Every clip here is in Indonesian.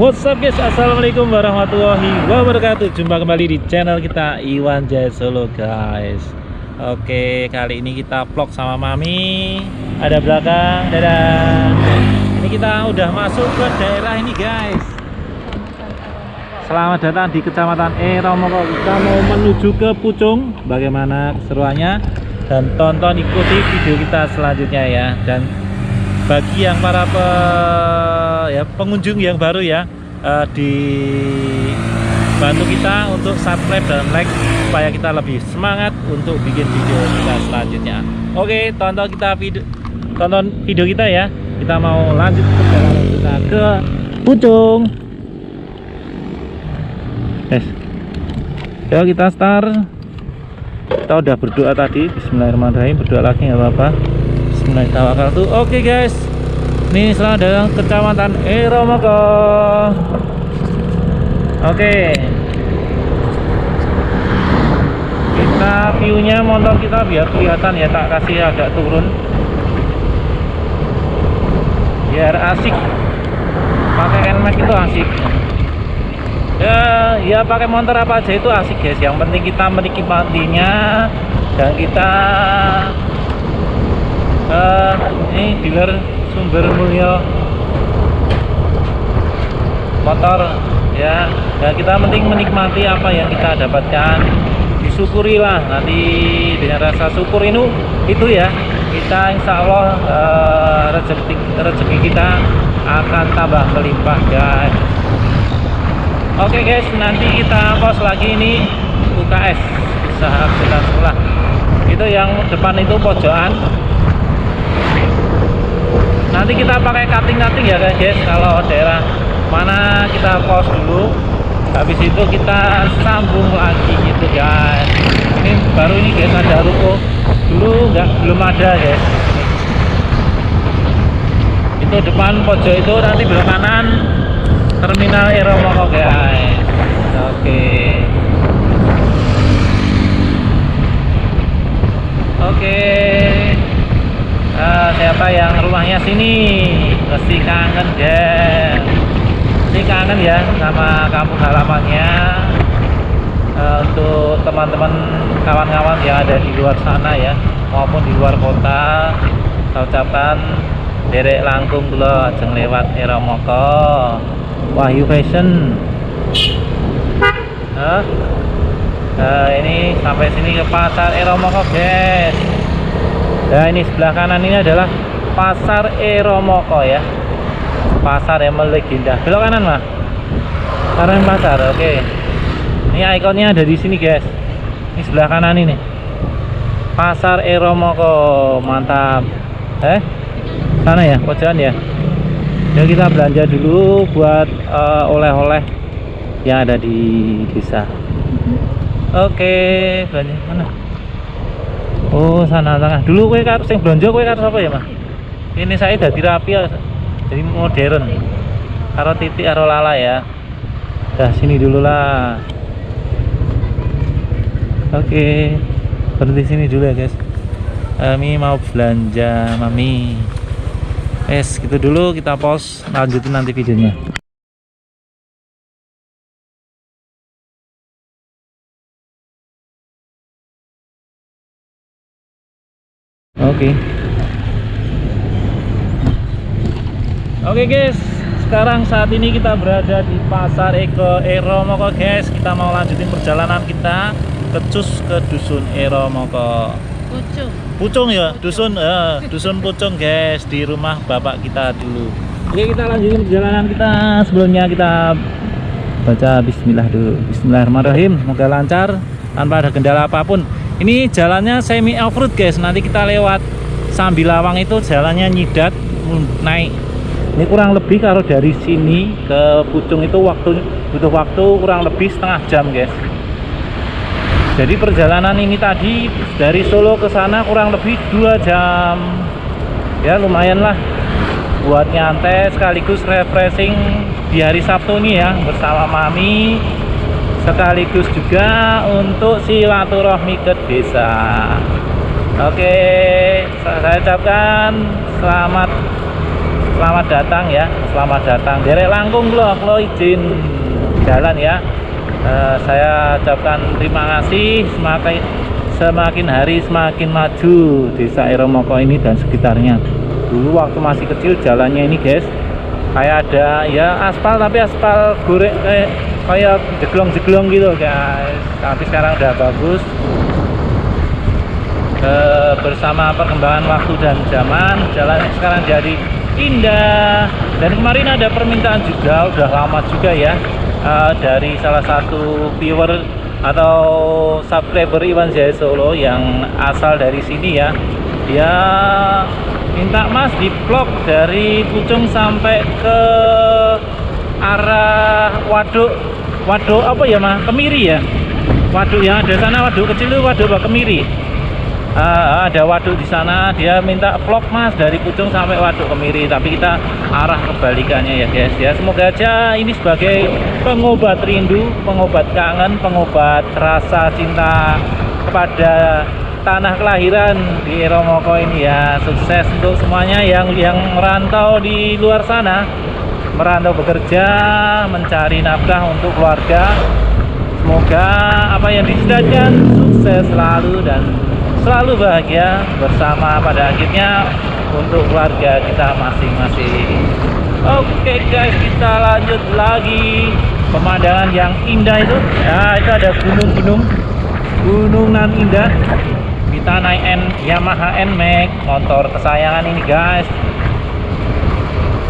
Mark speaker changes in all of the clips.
Speaker 1: What's up guys, assalamualaikum warahmatullahi wabarakatuh. Jumpa kembali di channel kita Iwan Jaya Solo guys. Oke, kali ini kita vlog sama Mami. Ada belakang, dadah. Ini kita udah masuk ke daerah ini guys. Selamat datang di Kecamatan Eromoko. Kita mau menuju ke Pucung. Bagaimana keseruannya? Dan tonton ikuti video kita selanjutnya ya. Dan bagi yang para pengunjung yang baru ya, dibantu kita untuk subscribe dan like supaya kita lebih semangat untuk bikin video kita selanjutnya. Oke, tonton video kita ya. Kita mau lanjut perjalanan kita ke Pucung. Yuk kita start. Kita udah berdoa tadi, bismillahirrahmanirrahim. Berdoa lagi nggak apa-apa. Bismillahirrahmanirrahim. Oke guys, ini selamat datang Kecamatan Eromoko. Oke, kita view-nya motor kita biar kelihatan ya, tak kasih agak turun biar asik. Pakai NMAX itu asik ya, pakai motor apa aja itu asik guys. Yang penting kita menikmatinya dan kita ini dealer Sumber Mulyo motor ya, dan kita penting menikmati apa yang kita dapatkan, disyukurilah. Nanti dengan rasa syukur itu ya, kita insya Allah rezeki kita akan tambah melimpah guys. Oke guys, nanti kita pos lagi ini UKS, usaha akuntan sekolah. Itu yang depan itu pojokan. Nanti kita pakai cutting ya guys, kalau daerah mana kita pause dulu, habis itu kita sambung lagi gitu guys. Ini baru ini guys, ada ruko, dulu belum ada guys. Itu depan pojok itu, nanti belok kanan terminal Eromoko guys. Oke. Siapa yang rumahnya sini mesti kangen deh, mesti kangen ya sama kampung halamannya. Untuk teman-teman kawan-kawan yang ada di luar sana ya, maupun di luar kota, saya ucapkan derek langkung dulu ajeng lewat Eromoko Wahyu Fashion. Ini sampai sini ke pasar Eromoko guys. Nah, ini sebelah kanan ini adalah pasar Eromoko ya, pasar yang melegenda. Belok kanan mah, kanan pasar. Oke, ini ikonnya ada di sini guys. Ini sebelah kanan ini, pasar Eromoko, mantap. Sana ya, pojokan ya. Jadi kita belanja dulu buat oleh-oleh yang ada di desa. Oke, belanja mana? Oh, sana tengah. Dulu kowe karo sing blonjo kowe karo sapa ya, Mas? Ini saya dadi rapi ya. Jadi modern. Karo titik karo lala ya. Dah sini dulu lah. Oke. Berhenti sini dulu ya, guys. Kami mau belanja, Mami. Gitu dulu, kita pause, lanjutin nanti videonya. Oke guys, sekarang saat ini kita berada di pasar Eromoko guys. Kita mau lanjutin perjalanan kita ke dusun Eromoko. Pucung ya, dusun Pucung guys, di rumah bapak kita dulu. Oke, kita lanjutin perjalanan kita. Sebelumnya kita baca bismillah dulu. Bismillahirrahmanirrahim, semoga lancar tanpa ada kendala apapun. Ini jalannya semi off-road guys. Nanti kita lewat Sambilawang, itu jalannya nyidat naik. Ini kurang lebih kalau dari sini ke Pucung itu butuh waktu kurang lebih setengah jam guys. Jadi perjalanan ini tadi dari Solo ke sana kurang lebih 2 jam. Ya lumayan lah buat nyantai sekaligus refreshing di hari Sabtu ini ya, bersama Mami, sekaligus juga untuk silaturahmi ke desa. Oke, saya ucapkan selamat selamat datang ya, selamat datang. Derek langkung lo izin jalan ya. Saya ucapkan terima kasih. Semakin hari semakin maju Desa Eromoko ini dan sekitarnya. Dulu waktu masih kecil jalannya ini guys, kayak ada ya aspal, tapi aspal gorek kayak jeglong-jeglong gitu guys. Tapi sekarang udah bagus. Bersama perkembangan waktu dan zaman, jalan sekarang jadi indah. Dan kemarin ada permintaan juga, udah lama juga ya, dari salah satu viewer atau subscriber Iwan Jaya Solo yang asal dari sini ya. Dia minta Mas di vlog dari Pucung sampai ke arah waduk apa ya Mas? Kemiri ya. Waduk yang ada sana, waduk kecil itu waduk apa Kemiri. Ada waduk di sana, dia minta vlog Mas dari Pucung sampai waduk Kemiri, tapi kita arah kebalikannya ya guys ya. Semoga aja ini sebagai pengobat rindu, pengobat kangen, pengobat rasa cinta kepada tanah kelahiran di Eromoko ini ya. Sukses untuk semuanya yang merantau di luar sana, merantau bekerja, mencari nafkah untuk keluarga. Semoga apa yang disediakan sukses selalu dan selalu bahagia bersama pada akhirnya untuk keluarga kita masing-masing. Oke guys, kita lanjut lagi. Pemandangan yang indah itu ya, itu ada gunung nan indah. Kita naik Yamaha NMAX, motor kesayangan ini guys.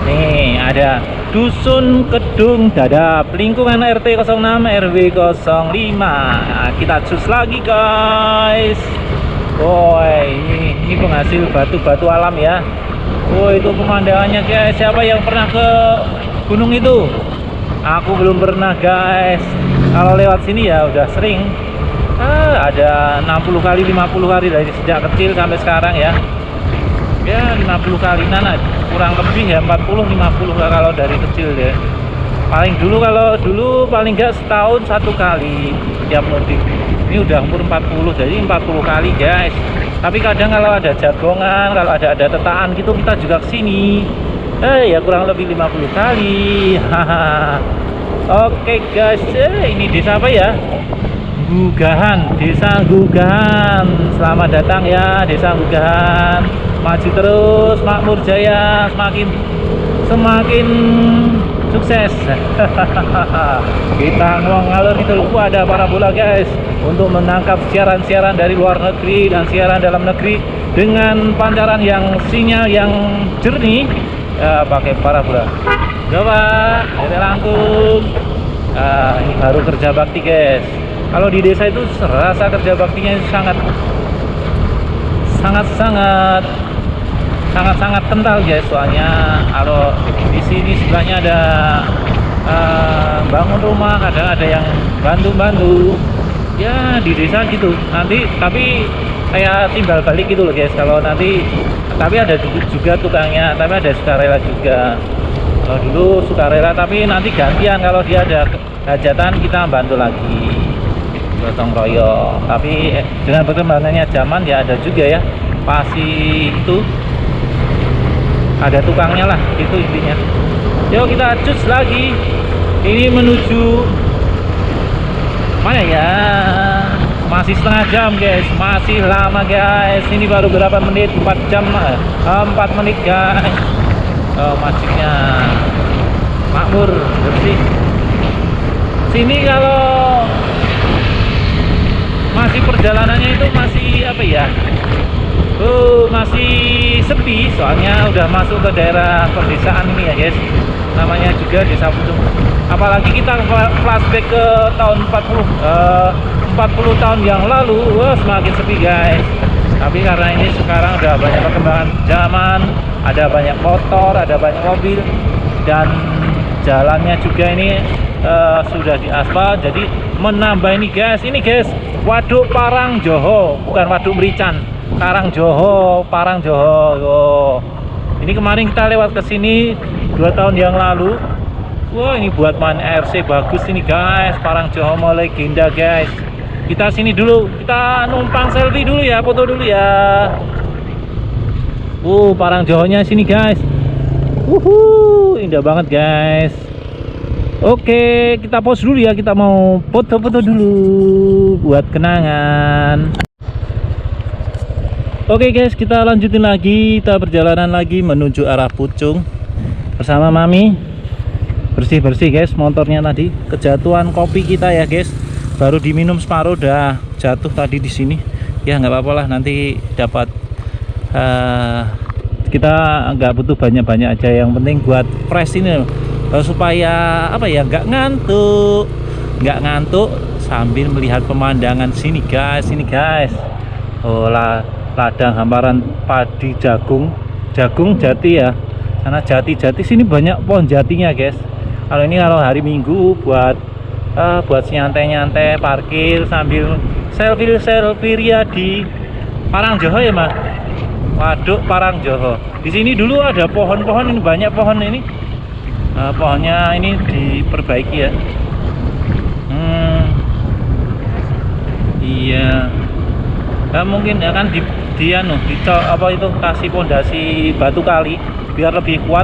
Speaker 1: Nih ada Dusun Kedung Dadap, lingkungan RT 06 RW 05. Nah, kita cus lagi guys. Woi, ini penghasil batu-batu alam ya. Oh, itu pemandangannya guys. Siapa yang pernah ke gunung itu? Aku belum pernah guys. Kalau lewat sini ya udah sering. Ada 60 kali 50 kali dari sejak kecil sampai sekarang ya. Ya 50 kali nana, kurang lebih ya 40-50 kalau dari kecil ya. Paling dulu paling enggak setahun satu kali tiap mudik. Ini udah umur 40, jadi 40 kali guys. Tapi kadang kalau ada jagongan, kalau ada tetaan gitu, kita juga kesini. Ya kurang lebih 50 kali. Oke guys, ini desa apa ya? Gugahan, Desa Gugahan. Selamat datang ya Desa Gugahan. Maju terus, makmur jaya, semakin sukses. Kita ngalur itu ada parabola guys untuk menangkap siaran-siaran dari luar negeri dan siaran dalam negeri dengan pancaran yang sinyal yang jernih ya, pakai parabola. Coba dari langkung. Ini baru kerja bakti guys. Kalau di desa itu rasa kerja baktinya sangat kental guys. Soalnya kalau di sini sebelahnya ada bangun rumah, kadang ada yang bantu ya di desa gitu. Nanti tapi kayak timbal balik gitu loh guys. Kalau nanti tapi ada juga tukangnya, tapi ada sukarela juga. Kalau dulu sukarela, tapi nanti gantian. Kalau dia ada hajatan kita bantu lagi, gotong royong. Tapi dengan perkembangannya zaman ya ada juga ya pasti itu ada tukangnya lah, itu intinya. Yuk kita cus lagi. Ini menuju mana ya? Masih setengah jam guys, masih lama guys. Ini baru berapa menit? 4 jam, 4 menit guys. Masjidnya makmur, bersih. Sini kalau masih perjalanannya itu masih apa ya? Masih sepi, soalnya udah masuk ke daerah perdesaan ini ya guys. Namanya juga Desa Pucung. Apalagi kita flashback ke tahun 40 tahun yang lalu, semakin sepi guys. Tapi karena ini sekarang udah banyak perkembangan zaman, ada banyak motor, ada banyak mobil, dan jalannya juga ini sudah diaspal, jadi menambah ini guys. Ini guys, Waduk Parangjoho, bukan Waduk Merican. Parangjoho. Oh. Ini kemarin kita lewat ke sini 2 tahun yang lalu. Wah, ini buat main ARC bagus ini guys. Parangjoho legenda guys. Kita sini dulu, kita numpang selfie dulu ya, foto dulu ya. Parangjohonya sini guys. Indah banget guys. Oke, kita pause dulu ya, kita mau foto-foto dulu buat kenangan. Oke guys, kita lanjutin lagi, kita perjalanan lagi menuju arah Pucung bersama Mami. Bersih-bersih guys motornya, tadi kejatuhan kopi kita ya guys, baru diminum separuh udah jatuh tadi di sini. Ya nggak apa-apa lah, nanti dapat kita nggak butuh banyak-banyak aja, yang penting buat fresh ini loh. Supaya apa ya, nggak ngantuk sambil melihat pemandangan sini guys. Oh ladang hamparan padi jagung jati ya, karena jati sini banyak pohon jatinya guys. Kalau ini kalau hari Minggu buat nyantai parkir sambil selfie ria di Parangjoho ya mas. Waduk Parangjoho. Di sini dulu ada pohon-pohon, ini banyak pohon ini. Pohonnya ini diperbaiki ya. Iya. Nah, mungkin akan apa itu, kasih pondasi batu kali biar lebih kuat,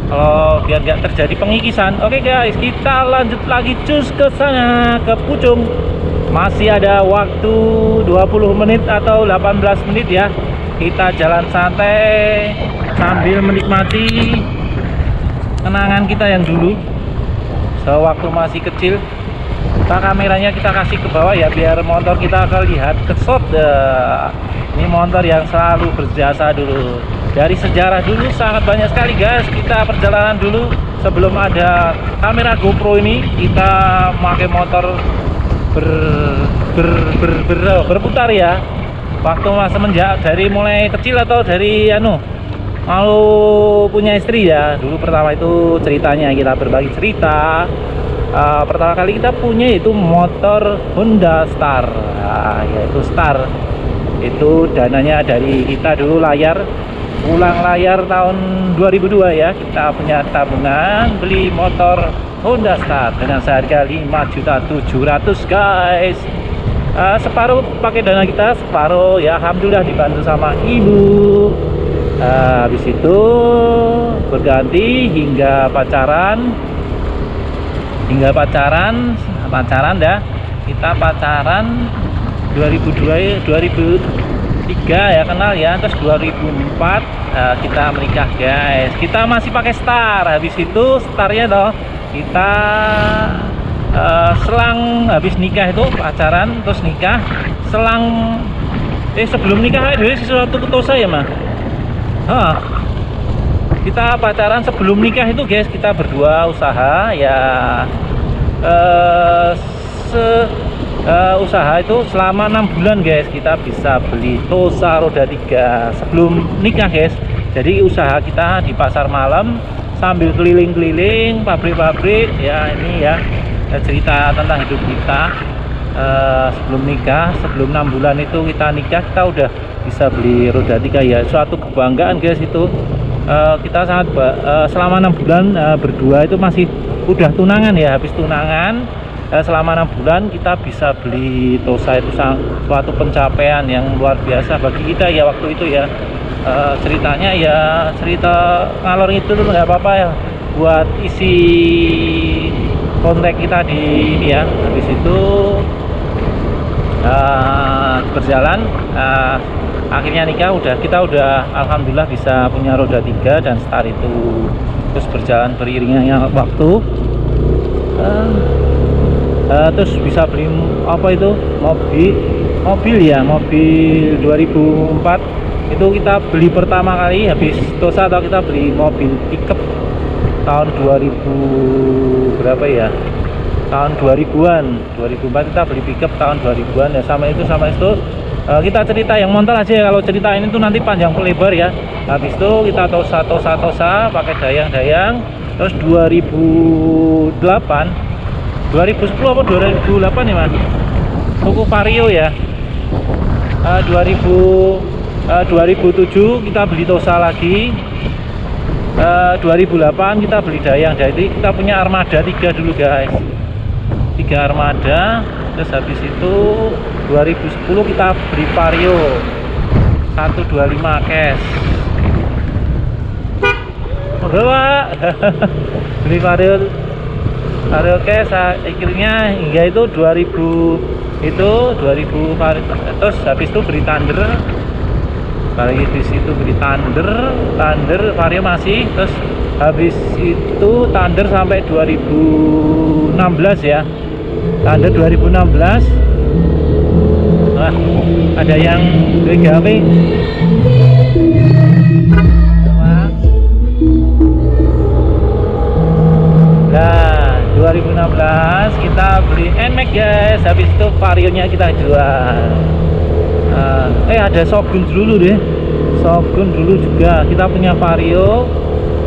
Speaker 1: kalau biar nggak terjadi pengikisan. Oke guys, kita lanjut lagi cus ke sana, ke Pucung. Masih ada waktu 20 menit atau 18 menit ya. Kita jalan santai sambil menikmati kenangan kita yang dulu sewaktu masih kecil. Kameranya kita kasih ke bawah ya, biar motor kita kelihatan kesot. Ini motor yang selalu berjasa dulu, dari sejarah dulu sangat banyak sekali guys. Kita perjalanan dulu sebelum ada kamera GoPro ini, kita pakai motor berputar ya. Waktu semenjak dari mulai kecil atau dari mau punya istri ya. Dulu pertama itu ceritanya, kita berbagi cerita. Pertama kali kita punya itu motor Honda Star, yaitu Star. Itu dananya dari kita dulu ulang layar tahun 2002 ya. Kita punya tabungan beli motor Honda Star dengan seharga 5.700.000 guys. Separuh pakai dana kita, separuh ya alhamdulillah dibantu sama ibu. Habis itu berganti hingga pacaran dah. Kita pacaran 2003 ya, kenal ya. Terus 2004 kita menikah guys. Kita masih pakai Star. Habis itu Starnya toh kita selang habis nikah itu pacaran, terus nikah, sebelum nikah ada sesuatu ketosa ya mah. Kita pacaran sebelum nikah itu guys, kita berdua usaha ya. Usaha itu selama 6 bulan guys, kita bisa beli Tosa roda 3 sebelum nikah guys. Jadi usaha kita di pasar malam sambil keliling-keliling pabrik-pabrik ya. Ini ya cerita tentang hidup kita sebelum nikah. Sebelum 6 bulan itu kita nikah, kita udah bisa beli roda 3 ya. Suatu kebanggaan guys itu. Kita sangat selama 6 bulan berdua itu masih udah tunangan ya. Habis tunangan selama 6 bulan kita bisa beli Tosa, itu suatu pencapaian yang luar biasa bagi kita ya waktu itu ya. Ceritanya ya cerita ngalor itu tuh nggak apa-apa ya, buat isi kontak kita di ini ya. Habis itu berjalan, akhirnya nikah, kita udah alhamdulillah bisa punya roda 3 dan Star itu. Terus berjalan beriringnya waktu, terus bisa beli apa itu, mobil 2004 itu kita beli pertama kali. Habis Tosa atau kita beli mobil pickup tahun 2000 berapa ya, tahun 2000-an 2004 kita beli pickup tahun 2000-an ya. Sama itu kita cerita yang motor aja ya, kalau cerita ini tuh nanti panjang lebar ya. Habis itu kita tosa pakai dayang. Terus 2010 apa 2008 ya mas, suku Vario ya. 2007 kita beli Tosa lagi. 2008 kita beli dayang. Jadi kita punya Armada 3 dulu guys, 3 Armada. Terus habis itu 2010 kita beli Vario 125 cash. Pak. Beli vario cash akhirnya hingga itu 2000, itu 2000 vario, terus habis itu beli Thunder. Kali di situ beli Thunder vario masih, terus habis itu Thunder sampai 2016 ya. Thunder 2016. Wah, ada yang gawe. Nah, 2016 kita beli NMAX guys. Habis itu varionya kita jual. Ada Shogun dulu deh. Shogun dulu juga kita punya vario.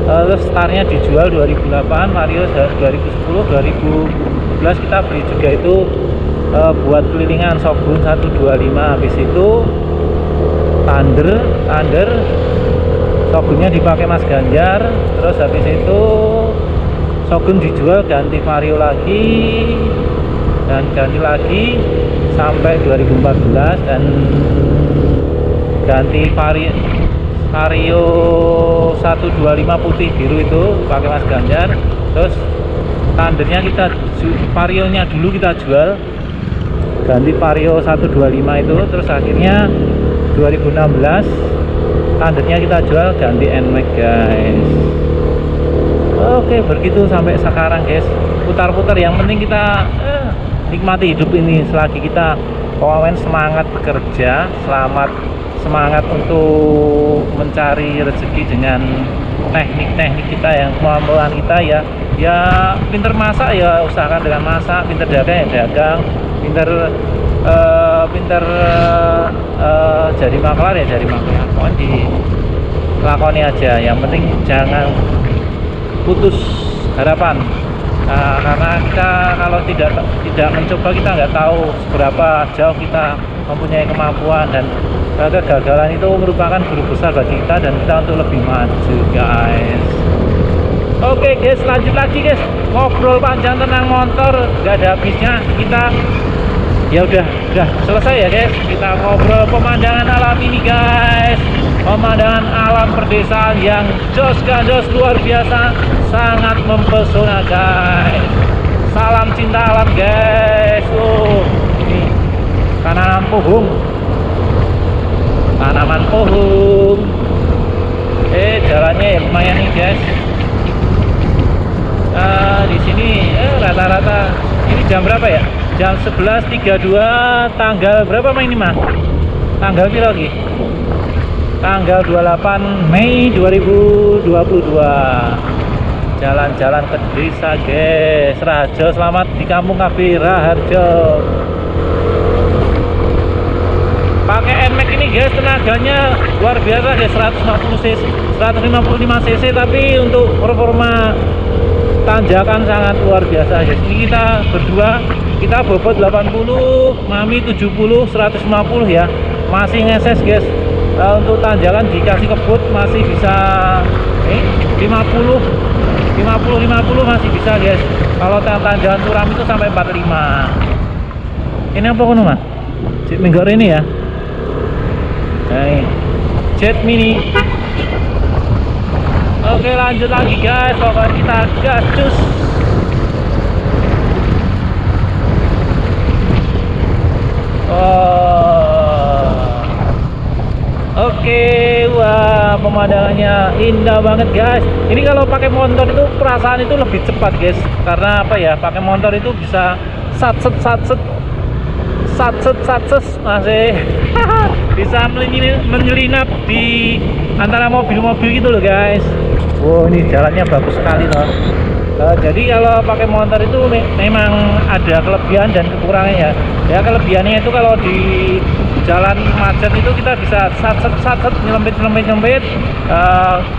Speaker 1: Terus startnya dijual 2008, vario 2010, 2012 kita beli juga itu buat kelilingan Shogun 125. Habis itu Thunder Shogunnya dipakai Mas Ganjar. Terus habis itu Shogun dijual, ganti vario lagi dan ganti lagi sampai 2014 dan ganti vario 125 putih biru itu pakai Mas Ganjar. Terus Thundernya kita varionya dulu kita jual, ganti vario 125 itu. Terus akhirnya 2016 Thundernya kita jual, ganti NMAX guys. Oke, begitu sampai sekarang guys, putar-putar. Yang penting kita nikmati hidup ini selagi kita pokoknya semangat bekerja, semangat untuk mencari rezeki dengan teknik-teknik kita, yang kemampuan kita ya pinter masak ya usahakan dengan masak, pinter dagang ya dagang, pinter jadi maklar ya jadi maklar. Pokoknya dilakoni aja, yang penting jangan putus harapan. Karena kita kalau tidak mencoba, kita nggak tahu seberapa jauh kita mempunyai kemampuan, dan kegagalan itu merupakan guru besar bagi kita dan kita untuk lebih maju guys. Oke guys, lanjut lagi guys, ngobrol panjang tentang motor nggak ada habisnya. Kita ya udah selesai ya guys, kita ngobrol pemandangan alam ini guys, pemandangan alam perdesaan yang jos luar biasa, sangat mempesona guys. Salam cinta alam guys. Ini tanaman pohon, jalannya ya lumayan nih guys. Di sini rata-rata ini jam berapa ya? Jam 11.32. Tanggal berapa ini mah? Tanggal berapa lagi? Tanggal 28 Mei 2022. Jalan-jalan ke desa guys, Rajo. Selamat di kampung KB Raharjo. Pakai NMAX ini guys, tenaganya luar biasa guys, 155 cc, tapi untuk performa tanjakan sangat luar biasa guys. Ini kita berdua, kita bobot 80, Mami 70, 150 ya, masih ngeses guys. Untuk tanjakan dikasih kebut masih bisa 50 masih bisa guys. Kalau tanjakan curam itu sampai 45. Ini apa kono mas? Jet Minggor ini ya. Nah, ini Jet Mini. Oke, lanjut lagi guys, pokoknya kita gas cus. Oke, wah pemandangannya indah banget guys. Ini kalau pakai motor itu perasaan itu lebih cepat guys, karena apa ya, pakai motor itu bisa satset masih bisa menyelinap di antara mobil-mobil gitu loh guys. Wow, ini jalannya bagus sekali loh. Jadi kalau pakai motor itu memang ada kelebihan dan kekurangannya ya. Kelebihannya itu kalau di jalan macet itu kita bisa satset nyelempit.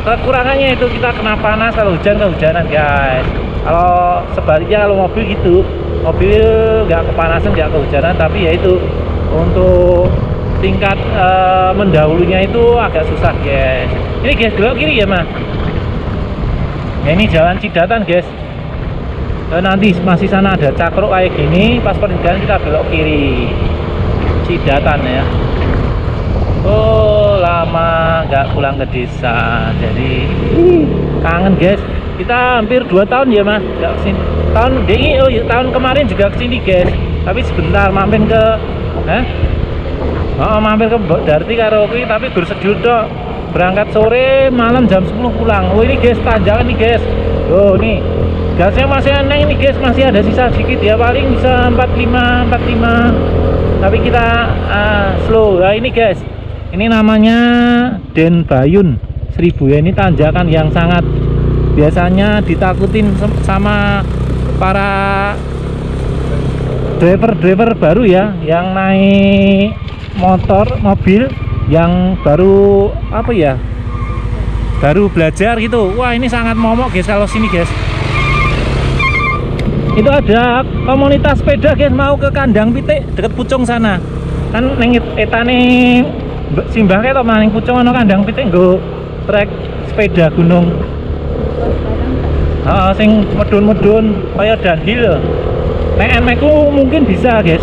Speaker 1: Kekurangannya itu kita kena panas kalau kehujanan guys. Kalau sebaliknya kalau mobil gitu, mobil nggak kepanasan, nggak kehujanan, tapi ya itu untuk tingkat mendahulunya itu agak susah guys. Ini guys, belok kiri ya mas. Nah, ini jalan Cidatan guys. Nanti masih sana ada cakruk kayak gini, pas pertigaan kita belok kiri. Cidatan ya. Oh, lama nggak pulang ke desa, jadi Kangen guys. Kita hampir 2 tahun ya mah nggak kesini. Tahun ini, oh ya, tahun kemarin juga kesini guys. Tapi sebentar mampir ke, mampir ke Darti karaoke tapi bersedul dok. Berangkat sore, malam jam 10 pulang. Oh ini guys, tanjakan nih guys. Oh nih, gasnya masih aneh ini guys, masih ada sisa sedikit ya, paling bisa 45. Tapi kita slow. Nah ini guys, ini namanya Den Bayun 1000 ya. Ini tanjakan yang sangat biasanya ditakutin sama para driver baru ya, yang naik motor, mobil yang baru apa ya, baru belajar gitu. Wah ini sangat momok guys kalau sini guys. Itu ada komunitas sepeda guys, mau ke Kandang Pitik deket Pucung sana kan, neng etane simbah kayak atau maning Pucung ana Kandang Pitik nggo trek sepeda gunung. Sing medun-medun kayak downhill. Nek emeku mungkin bisa guys,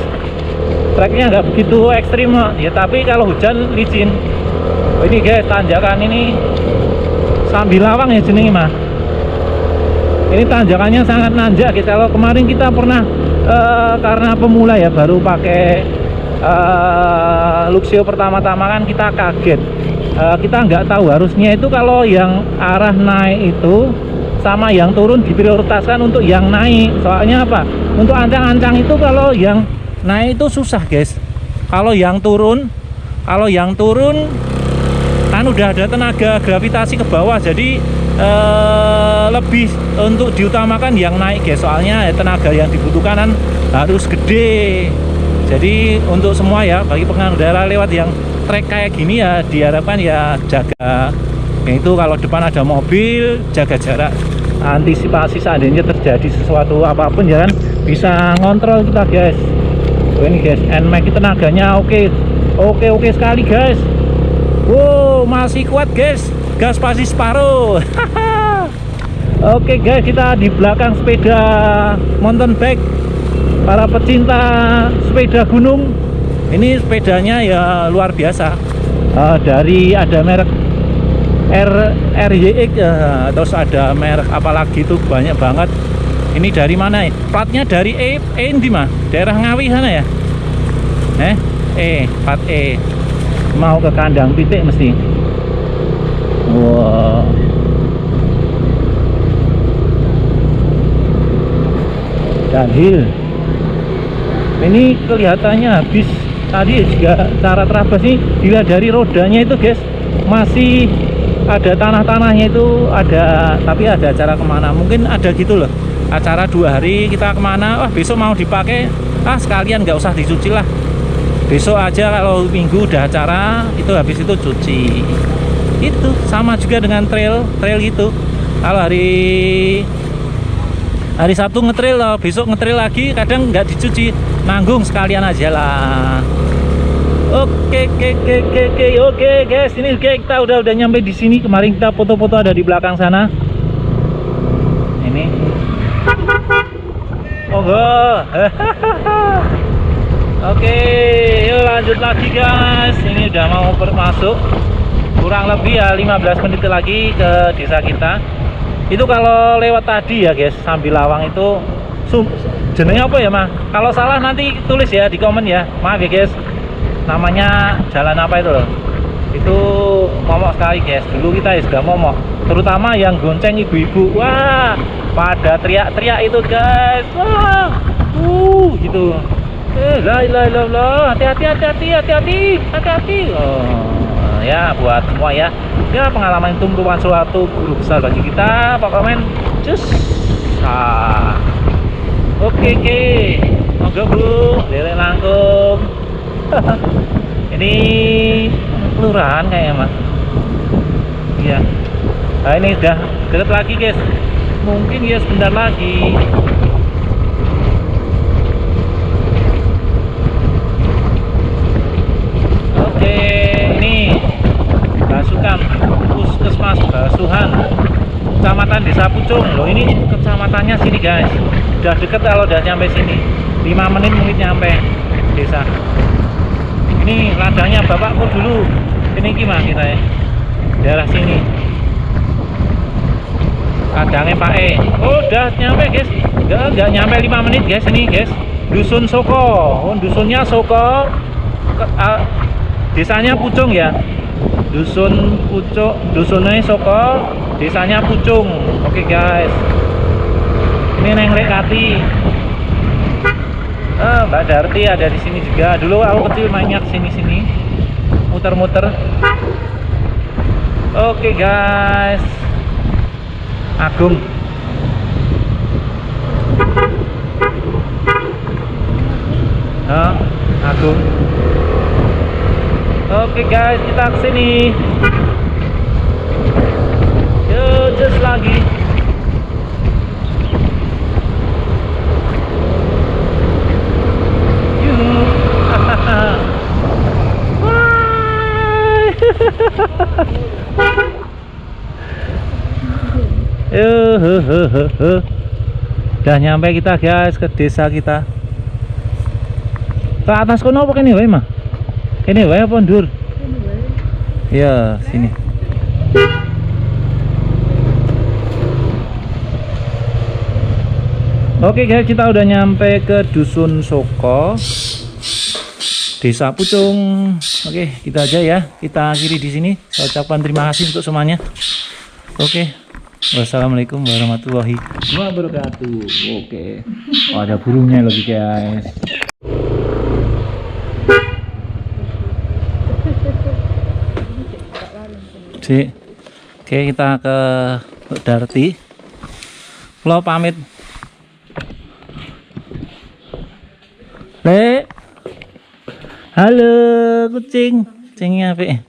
Speaker 1: treknya nggak begitu ekstrim ya, tapi kalau hujan licin. Oh, ini guys tanjakan ini Sambil Lawang ya jenenge mah. Ini tanjakannya sangat nanjak guys. Kalau kemarin kita pernah karena pemula ya, baru pakai Luxio pertama-tama kan kita kaget. Kita nggak tahu harusnya itu kalau yang arah naik itu sama yang turun diprioritaskan untuk yang naik. Soalnya apa? Untuk ancang-ancang itu kalau yang naik itu susah guys. Kalau yang turun kan udah ada tenaga gravitasi ke bawah, jadi lebih untuk diutamakan yang naik guys. Soalnya tenaga yang dibutuhkan kan harus gede. Jadi untuk semua ya, bagi pengendara lewat yang trek kayak gini ya, diharapkan ya jaga. Itu kalau depan ada mobil, jaga jarak, antisipasi seandainya terjadi sesuatu apapun ya kan, bisa ngontrol kita guys. Oh, ini guys, NMAX tenaganya oke sekali guys. Wow, masih kuat guys, gas pasti separuh. Oke guys, kita di belakang sepeda mountain bike para pecinta sepeda gunung. Ini sepedanya ya luar biasa. Dari ada merek RYX, terus ada merek apalagi itu banyak banget. Ini dari mana ya? Platnya dari di mah daerah Ngawi sana ya. Plat E. Mau ke Kandang Pitik mesti. Wow. Downhill. Ini kelihatannya habis tadi juga cara terabas nih, dilihat dari rodanya itu guys, masih ada tanah-tanahnya itu ada, tapi ada acara kemana mungkin ada gitu loh, acara 2 hari kita kemana, wah besok mau dipakai, sekalian nggak usah dicuci lah, besok aja kalau minggu udah acara itu, habis itu cuci. Itu sama juga dengan trail gitu, kalau hari Sabtu ngetrail loh, besok ngetrail lagi kadang nggak dicuci, nanggung sekalian aja lah. Oke guys, ini kita udah nyampe di sini. Kemarin kita foto-foto ada di belakang sana. Ini. Oke, yuk lanjut lagi guys. Ini udah mau masuk, kurang lebih ya 15 menit lagi ke desa kita. Itu kalau lewat tadi ya guys, Sambil Lawang itu jenengnya apa ya mah? Kalau salah nanti tulis ya di komen ya. Maaf ya guys, namanya jalan apa itu loh. Itu momok sekali guys. Dulu kita ya sudah momok, terutama yang gonceng ibu-ibu. Wah, pada teriak-teriak itu guys. Wah, gitu. La ilaha illallah, hati-hati. Oh, ya buat semua ya. Ya pengalaman itu merupakan suatu guru besar bagi kita. Pak Komen, cus. Oke. Monggo Bu, lele langkung. Ini kelurahan kayaknya mas. Iya. Nah ini udah deket lagi guys. Mungkin ya sebentar lagi. Oke, ini Basukan, Puskesmas Basuhan, Kecamatan Desa Pucung. Loh ini kecamatannya sini guys. Udah deket kalau udah nyampe sini. 5 menit mungkin nyampe desa. Ini ladangnya bapakku dulu. Ini gimana kita ya? Daerah sini. Kadangnya Pak E. Oh, udah nyampe guys. Enggak nyampe 5 menit guys ini guys. Dusun Soko. Oh, dusunnya Soko. Desanya Pucung ya. Dusun Pucung, dusunnya Soko, desanya Pucung. Oke guys. Ini Neng Lekati. Mbak Darti ada di sini juga. Dulu aku kecil mainnya sini-sini. Muter-muter. Oke guys. Agung. Agung. Oke guys, kita kesini. Yo, just lagi. Yuh. Udah nyampe kita guys ke desa kita. Ke atas kono apa kene wae mah? Kene wae apa ndur? Ya, sini. Oke guys, kita udah nyampe ke Dusun Soko, Desa Pucung. Oke, kita aja ya. Kita akhiri di sini. Saya ucapkan terima kasih untuk semuanya. Oke. Wassalamualaikum warahmatullahi wabarakatuh. Oke. Oh, ada burungnya lagi guys. Oke, kita ke Darti. Lo pamit. Le. Halo kucing. Kucingnya apa?